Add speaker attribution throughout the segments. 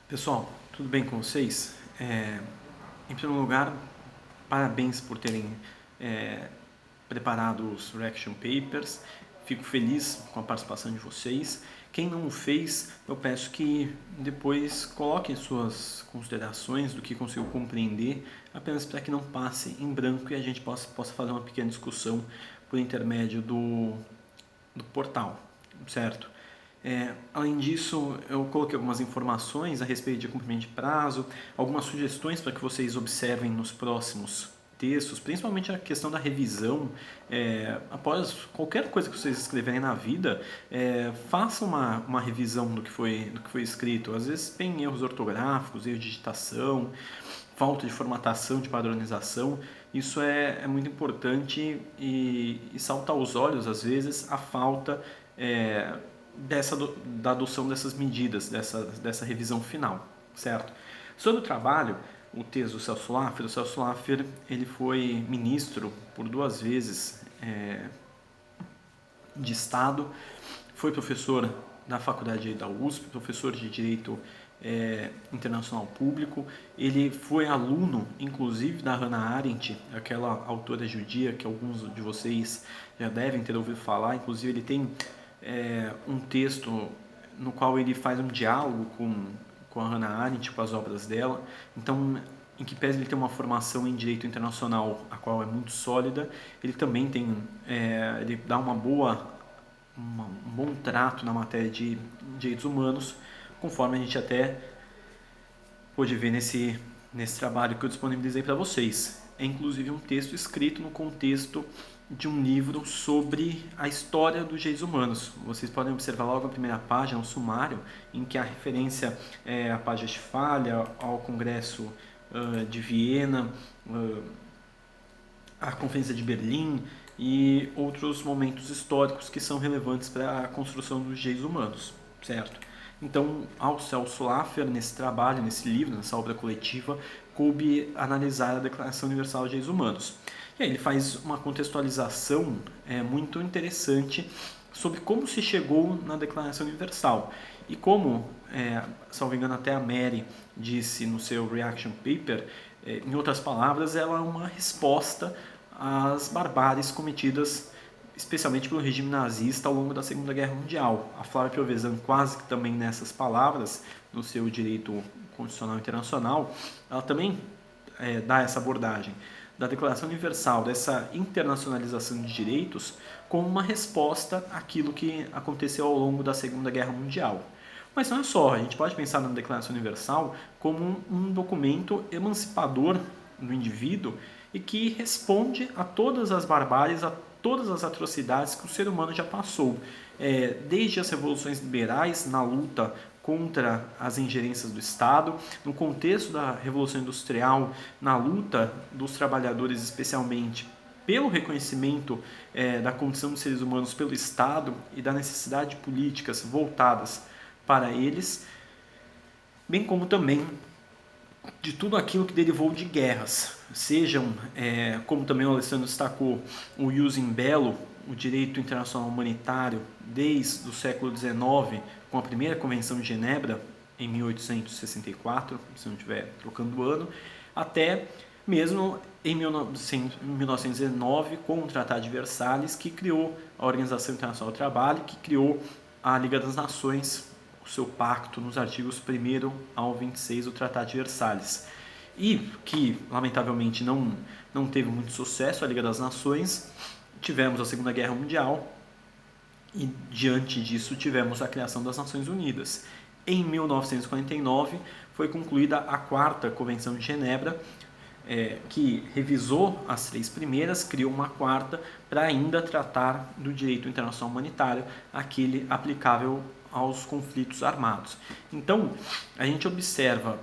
Speaker 1: Pessoal, tudo bem com vocês? Em primeiro lugar, parabéns por terem preparado os Reaction Papers. Fico feliz com a participação de vocês. Quem não o fez, eu peço que depois coloquem suas considerações do que conseguiu compreender, apenas para que não passe em branco e a gente possa fazer uma pequena discussão por intermédio do portal, certo? Além disso, eu coloquei algumas informações a respeito de cumprimento de prazo, algumas sugestões para que vocês observem nos próximos textos, principalmente a questão da revisão. Após qualquer coisa que vocês escreverem na vida, façam uma revisão do que foi escrito. Às vezes tem erros ortográficos, erro de digitação, falta de formatação, de padronização. Isso é muito importante e salta aos olhos, às vezes, a falta da adoção dessas medidas, dessa revisão final, certo? Sobre o trabalho, o texto do Celso Laffer ele foi ministro por 2 vezes de Estado, foi professor da Faculdade da USP, professor de Direito Internacional Público. Ele foi aluno, inclusive, da Hannah Arendt, aquela autora judia que alguns de vocês já devem ter ouvido falar. Inclusive, ele tem um texto no qual ele faz um diálogo com a Hannah Arendt, com as obras dela. Então, em que pese ele ter uma formação em direito internacional, a qual é muito sólida, ele também tem, ele dá um bom trato na matéria de direitos humanos, conforme a gente até pôde ver nesse trabalho que eu disponibilizei para vocês. É inclusive um texto escrito no contexto de um livro sobre a história dos direitos humanos. Vocês podem observar logo na primeira página, um sumário, em que a referência é a página de falha, ao Congresso de Viena, a Conferência de Berlim e outros momentos históricos que são relevantes para a construção dos direitos humanos, certo? Então, ao Celso Laffer, nesse trabalho, nesse livro, nessa obra coletiva, coube analisar a Declaração Universal dos Direitos Humanos. E aí ele faz uma contextualização muito interessante sobre como se chegou na Declaração Universal e como, salvo engano, até a Mary disse no seu Reaction Paper, em outras palavras, ela é uma resposta às barbáries cometidas especialmente pelo regime nazista ao longo da Segunda Guerra Mundial. A Flávia Piovesan, quase que também nessas palavras, no seu direito constitucional internacional, ela também dá essa abordagem da Declaração Universal, dessa internacionalização de direitos, como uma resposta àquilo que aconteceu ao longo da Segunda Guerra Mundial. Mas não é só, a gente pode pensar na Declaração Universal como um documento emancipador do indivíduo e que responde a todas as barbáries, a todas as atrocidades que o ser humano já passou, desde as revoluções liberais na luta contra as ingerências do Estado, no contexto da Revolução Industrial, na luta dos trabalhadores especialmente pelo reconhecimento da condição dos seres humanos pelo Estado e da necessidade de políticas voltadas para eles, bem como também de tudo aquilo que derivou de guerras, sejam, como também o Alessandro destacou, o ius in bello, o direito internacional humanitário, desde o século XIX, com a primeira Convenção de Genebra, em 1864, se não estiver trocando o ano, até mesmo em 1919, com o Tratado de Versalhes, que criou a Organização Internacional do Trabalho, que criou a Liga das Nações, o seu pacto nos artigos 1º ao 26 do Tratado de Versalhes. E que, lamentavelmente, não teve muito sucesso a Liga das Nações. Tivemos a Segunda Guerra Mundial e, diante disso, tivemos a criação das Nações Unidas. Em 1949, foi concluída a 4ª Convenção de Genebra, que revisou as 3 primeiras, criou uma 4ª para ainda tratar do direito internacional humanitário, aquele aplicável aos conflitos armados. Então, a gente observa,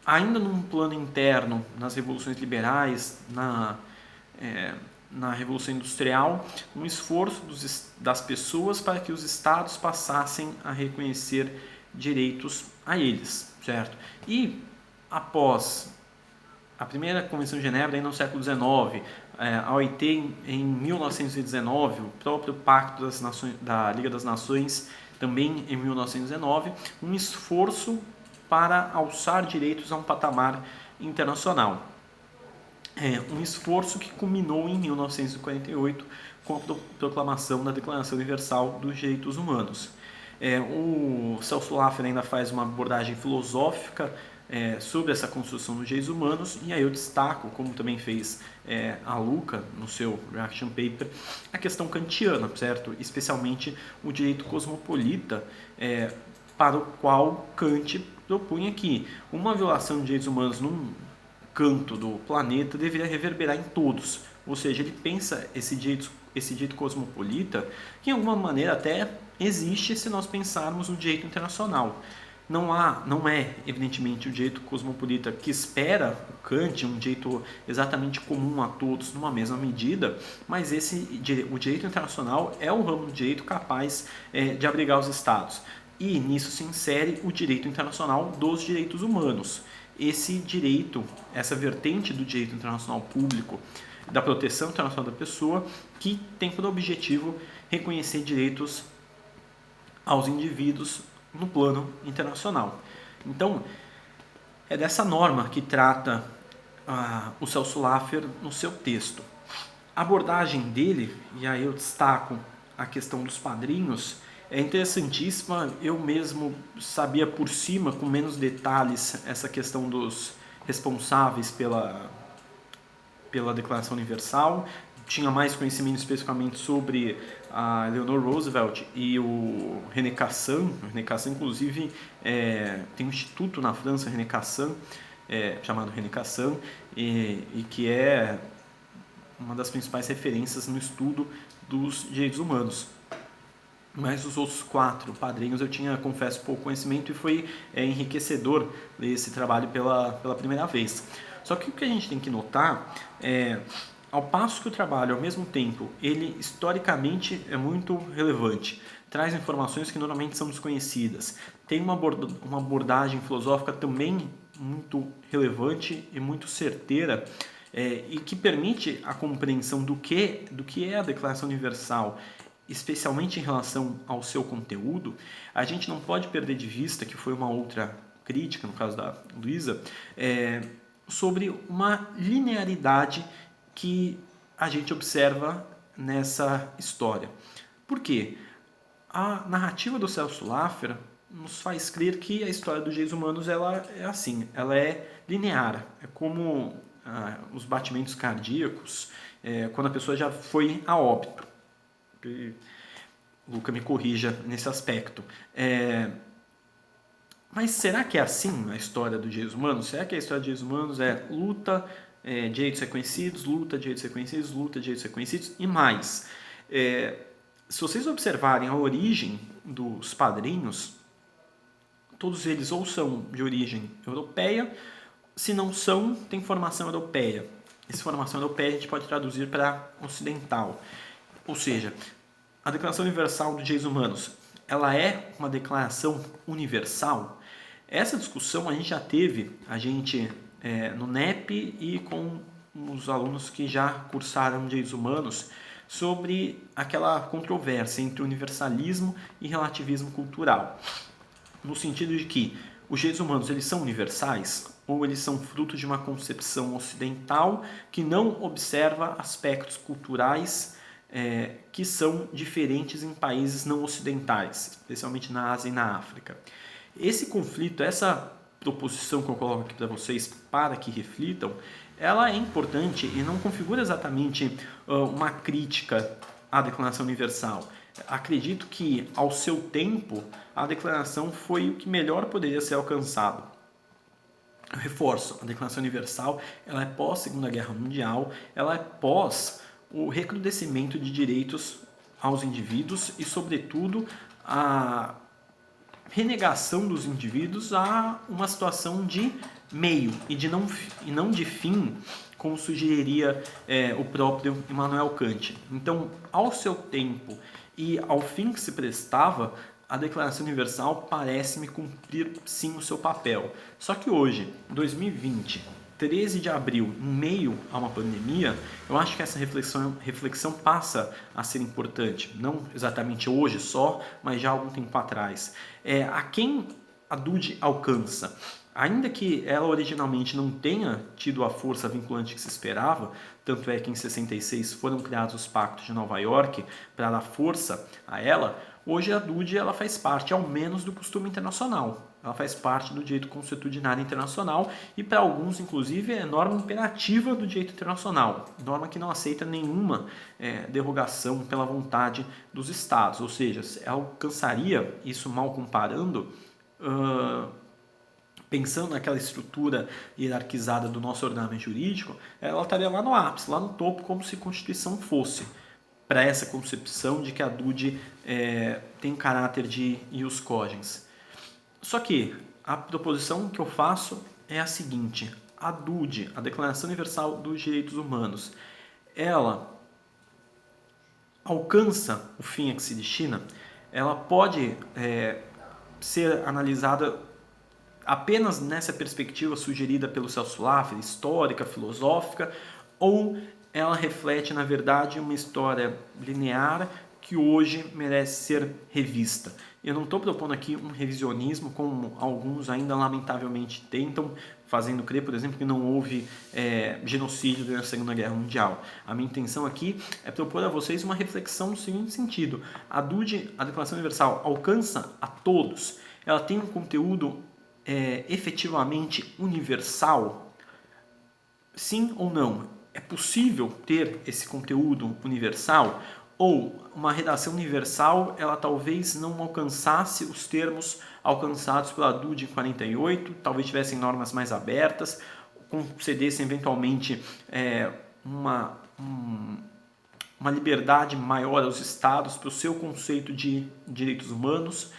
Speaker 1: ainda num plano interno, nas revoluções liberais, na Revolução Industrial, um esforço das pessoas para que os estados passassem a reconhecer direitos a eles, certo? E após a primeira Convenção de Genebra, ainda no século XIX, a OIT em 1919, o próprio Pacto das Nações, da Liga das Nações, também em 1919, um esforço para alçar direitos a um patamar internacional. Um esforço que culminou em 1948 com a proclamação da Declaração Universal dos Direitos Humanos. O Celso Laffer ainda faz uma abordagem filosófica sobre essa construção dos direitos humanos, e aí eu destaco, como também fez a Luca no seu Reaction Paper, a questão kantiana, certo? Especialmente o direito cosmopolita, para o qual Kant propunha que uma violação de direitos humanos num canto do planeta deveria reverberar em todos. Ou seja, ele pensa esse direito cosmopolita que, de alguma maneira, até existe se nós pensarmos no direito internacional. Não é, evidentemente, o direito cosmopolita que espera o Kant, um direito exatamente comum a todos numa mesma medida, mas o direito internacional é o ramo do direito capaz de abrigar os Estados. E nisso se insere o direito internacional dos direitos humanos. Esse direito, essa vertente do direito internacional público, da proteção internacional da pessoa, que tem por objetivo reconhecer direitos aos indivíduos no plano internacional. Então, é dessa norma que trata o Celso Laffer no seu texto. A abordagem dele, e aí eu destaco a questão dos padrinhos, é interessantíssima. Eu mesmo sabia por cima, com menos detalhes, essa questão dos responsáveis pela Declaração Universal. Tinha mais conhecimento especificamente sobre a Eleanor Roosevelt e o René Cassin. O René Cassin, inclusive, tem um instituto na França, René Cassin, chamado René Cassin, e que é uma das principais referências no estudo dos direitos humanos. Mas os outros 4 padrinhos eu tinha, confesso, pouco conhecimento, e foi enriquecedor ler esse trabalho pela primeira vez. Só que o que a gente tem que notar ao passo que o trabalho, ao mesmo tempo, ele historicamente é muito relevante, traz informações que normalmente são desconhecidas, tem uma abordagem filosófica também muito relevante e muito certeira, e que permite a compreensão do que é a Declaração Universal, especialmente em relação ao seu conteúdo. A gente não pode perder de vista, que foi uma outra crítica, no caso da Luísa, sobre uma linearidade que a gente observa nessa história. Por quê? A narrativa do Celso Laffer nos faz crer que a história dos direitos humanos ela é assim, ela é linear, é como os batimentos cardíacos, quando a pessoa já foi a óbito. Luca me corrija nesse aspecto. Mas será que é assim a história dos direitos humanos? Será que a história dos direitos humanos é luta, direitos reconhecidos, luta, direitos reconhecidos, luta, direitos reconhecidos e mais? Se vocês observarem a origem dos padrinhos, todos eles ou são de origem europeia, se não são, tem formação europeia. Essa formação europeia a gente pode traduzir para ocidental. Ou seja, a Declaração Universal dos Direitos Humanos, ela é uma declaração universal? Essa discussão a gente já teve, no NEP e com os alunos que já cursaram Direitos Humanos, sobre aquela controvérsia entre universalismo e relativismo cultural. No sentido de que os direitos humanos eles são universais ou eles são fruto de uma concepção ocidental que não observa aspectos culturais que são diferentes em países não ocidentais, especialmente na Ásia e na África. Esse conflito, essa proposição que eu coloco aqui para vocês para que reflitam, ela é importante e não configura exatamente uma crítica à Declaração Universal. Acredito que, ao seu tempo, a declaração foi o que melhor poderia ser alcançado. Eu reforço, a Declaração Universal ela é pós-Segunda Guerra Mundial, ela é pós o recrudescimento de direitos aos indivíduos e, sobretudo, a renegação dos indivíduos a uma situação de meio e não de fim, como sugeriria o próprio Immanuel Kant. Então, ao seu tempo e ao fim que se prestava, a Declaração Universal parece-me cumprir sim o seu papel. Só que hoje, 2020, 13 de abril, em meio a uma pandemia, eu acho que essa reflexão passa a ser importante. Não exatamente hoje só, mas já há algum tempo atrás. A quem a DUD alcança? Ainda que ela originalmente não tenha tido a força vinculante que se esperava, tanto é que em 66 foram criados os Pactos de Nova York para dar força a ela, hoje a DUD ela faz parte, ao menos, do costume internacional. Ela faz parte do direito consuetudinário internacional e, para alguns, inclusive, é norma imperativa do direito internacional. Norma que não aceita nenhuma derrogação pela vontade dos Estados. Ou seja, ela alcançaria, isso mal comparando, pensando naquela estrutura hierarquizada do nosso ordenamento jurídico, ela estaria lá no ápice, lá no topo, como se a Constituição fosse, para essa concepção de que a DUD tem caráter de ius cogens. Só que a proposição que eu faço é a seguinte: a DUD, a Declaração Universal dos Direitos Humanos, ela alcança o fim a que se destina? Ela pode ser analisada apenas nessa perspectiva sugerida pelo Celso Laffer, histórica, filosófica, ou ela reflete, na verdade, uma história linear que hoje merece ser revista? Eu não estou propondo aqui um revisionismo, como alguns ainda lamentavelmente tentam, fazendo crer, por exemplo, que não houve genocídio durante a Segunda Guerra Mundial. A minha intenção aqui é propor a vocês uma reflexão no seguinte sentido: a DUD, a Declaração Universal, alcança a todos? Ela tem um conteúdo efetivamente universal? Sim ou não? É possível ter esse conteúdo universal? Ou uma redação universal, ela talvez não alcançasse os termos alcançados pela DUD em 48, talvez tivessem normas mais abertas, concedessem eventualmente uma liberdade maior aos estados para o seu conceito de direitos humanos.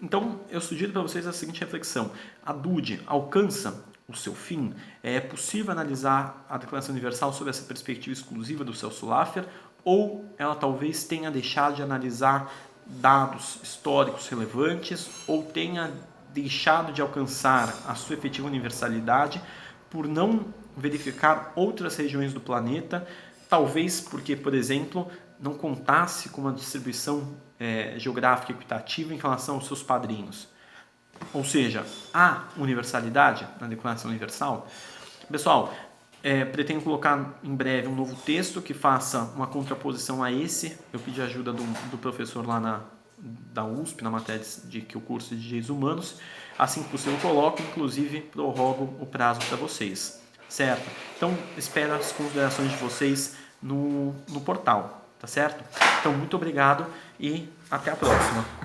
Speaker 1: Então, eu sugiro para vocês a seguinte reflexão: a DUD alcança o seu fim? É possível analisar a Declaração Universal sob essa perspectiva exclusiva do Celso Laffer? Ou ela talvez tenha deixado de analisar dados históricos relevantes, ou tenha deixado de alcançar a sua efetiva universalidade por não verificar outras regiões do planeta, talvez porque, por exemplo, não contasse com uma distribuição geográfica equitativa em relação aos seus padrinhos. Ou seja, há universalidade na Declaração Universal? Pessoal, pretendo colocar em breve um novo texto que faça uma contraposição a esse. Eu pedi ajuda do professor lá da USP, na matéria que o curso de Direitos Humanos. Assim que possível eu coloco, inclusive prorrogo o prazo para vocês, certo? Então, espero as considerações de vocês no portal, tá certo? Então, muito obrigado e até a próxima.